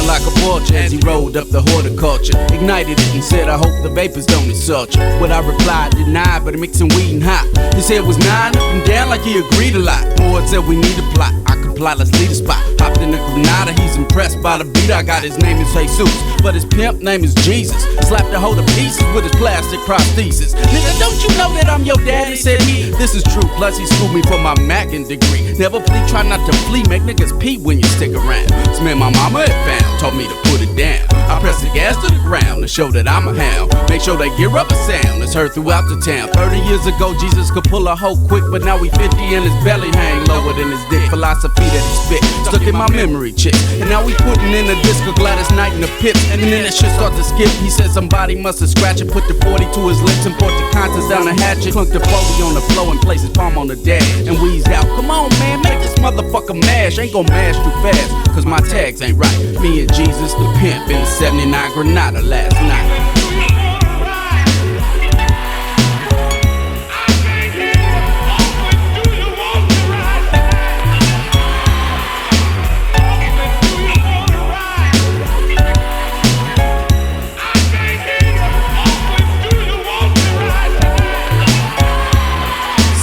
like a vulture as he rolled up the horticulture. Ignited it and said, I hope the vapors don't insult you. What I replied, denied, but mixing weed and hot. His head was nine up and down like he agreed a lot. Board said we need a plot. I comply, let's lead a spot. Hopped in the Granada, he's impressed by the beat. I got his name is Jesus, but his pimp name is gee-zus. Slapped a hold of pieces with his plastic prosthesis. Nigga, don't you know that I'm your daddy? Said he. This is true, plus he schooled me for my Makin degree. Never flee, try not to flee, make niggas pee when you stick around. Smell my mama had found, taught me to put it down. I press the gas to the ground to show that I'm a hound. Make sure they gear up a sound that's heard throughout the town. 30 years ago, Jesus could pull a hoe quick, but now we 50 and his belly hang lower than his dick. Philosophy that he spit, stuck in my memory chip. And now we putting in a disc of Gladys Knight in the pit. And then that shit start to skip. He said somebody must have scratched it, put the 40 to his lips and brought the contents down the hatchet. Clunked the 40 on the floor and placed his palm on the dash. And wheezed out, come on man, make this motherfucker mash. Ain't gon' mash too fast, cause my tags ain't right. Me and Jesus the Pimp in the 79 Granada last night.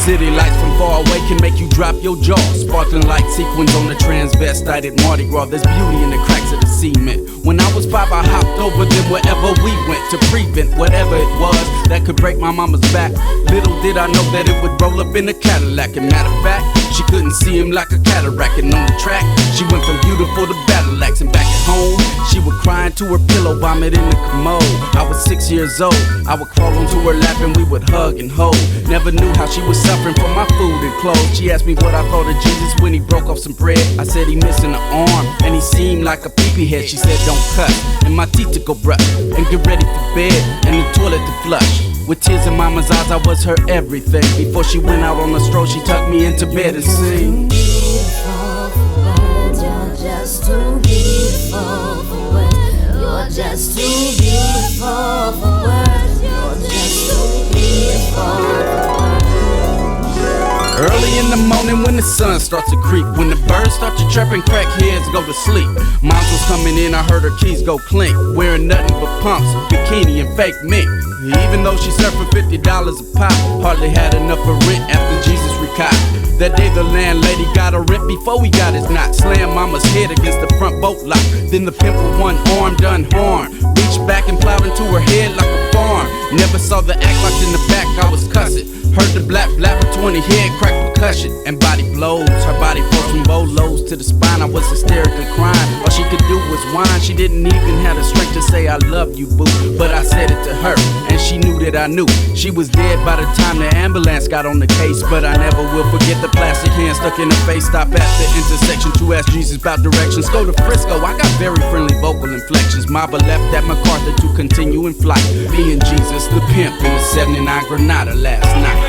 City lights from far away can make you drop your jaw. Sparkling light sequins on the transvestite at Mardi Gras. There's beauty in the cracks of the cement. When I was 5, I hopped over them wherever we went to prevent whatever it was that could break my mama's back. Little did I know that it would roll up in a Cadillac. And matter of fact, she couldn't see him like a cataract. And on the track, she went from beautiful to battle axe. And back at home, she would cry into her pillow, vomit in the commode. I was 6 years old. I would crawl onto her lap and we would hug and hold. Never knew how she was suffering from my food and clothes. She asked me what I thought of Jesus when he broke off some bread. I said he missing an arm and he seemed like a pee-pee head. She said don't cut and my teeth to go brush and get ready for bed and the toilet to flush. With tears in mama's eyes, I was her everything. Before she went out on the stroll, she tucked me into bed and sang. You're just too beautiful for words. You're just too beautiful for words. You're just too beautiful for words. Early in the morning when the sun starts to creep, when the birds start to chirp and crackheads go to sleep. Moms was coming in, I heard her keys go clink. Wearing nothing but pumps, bikini and fake mink. Even though she served for $50 a pop, hardly had enough for rent after Jesus retired. That day the landlady got a rent before we got his knot. Slammed mama's head against the front boat lock. Then the pimp with one arm done harm. Reached back and plowed into her head like a farm. Never saw the act like in the back I was cussing. Heard the blap blap of 20 head crack percussion and body blows. Her body froze from bolos to the spine. I was hysterically crying. All she could do was whine. She didn't even have the strength to say I love you, boo. But I said it to her, and she knew that I knew. She was dead by the time the ambulance got on the case. But I never will forget the plastic hand stuck in her face. Stop at the intersection to ask Jesus about directions. Go to Frisco, I got very friendly vocal inflections. Mama left at MacArthur to continue in flight. Me and Jesus the Pimp in the 79 Granada last night.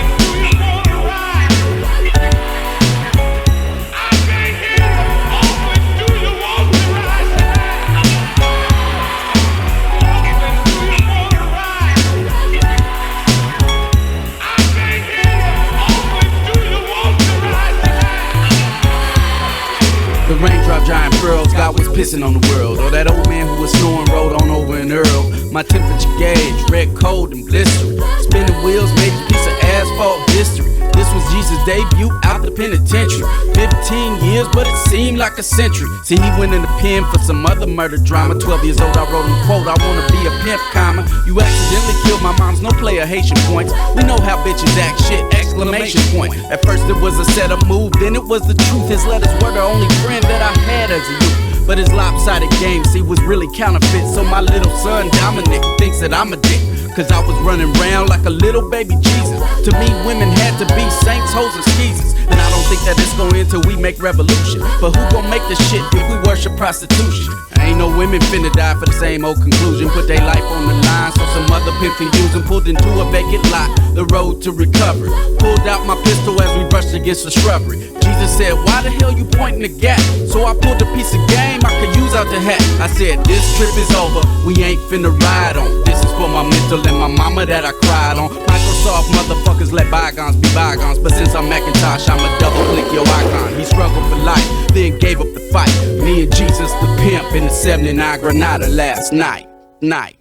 The raindrop giant pearls, God was pissing on the world. Or that old man who was snoring rode on over in Earl. My temperature gauge, red, cold, and blistering. Spinning wheels made a piece of asphalt history. This was Jesus' debut out the penitentiary. 15 years, but it seemed like a century. See, he went in the pen for some other murder drama. 12 years old, I wrote him a quote, I wanna be a pimp, comma. You accidentally killed my mom's, no player Haitian points. We know how bitches act, shit, exclamation point. At first it was a setup move, then it was the truth. His letters were the only friend that I had as a youth. But his lopsided game, see, was really counterfeit. So my little son, Dominic, thinks that I'm a dick. Cause I was running around like a little baby Jesus. To me, women had to be saints, hoes, and skeezers. And I don't think that it's gon' end till we make revolution. But who gon' make the shit if we worship prostitution? Ain't no women finna die for the same old conclusion. Put their life on the line so some other pimp can use them. Pulled into a vacant lot, the road to recovery. Pulled out my pistol as we brushed against the shrubbery. Jesus said, why the hell you pointing the gap? So I pulled a piece of game I could use out the hat. I said, this trip is over, we ain't finna ride on. This is for my mental and my mama that I cried on. Microsoft motherfuckers let bygones be bygones. But since I'm Macintosh, I'ma double click your icon. He struggled for life, then gave up the fight. Me and Jesus the Pimp Pimp in the 79 Granada last night. Night.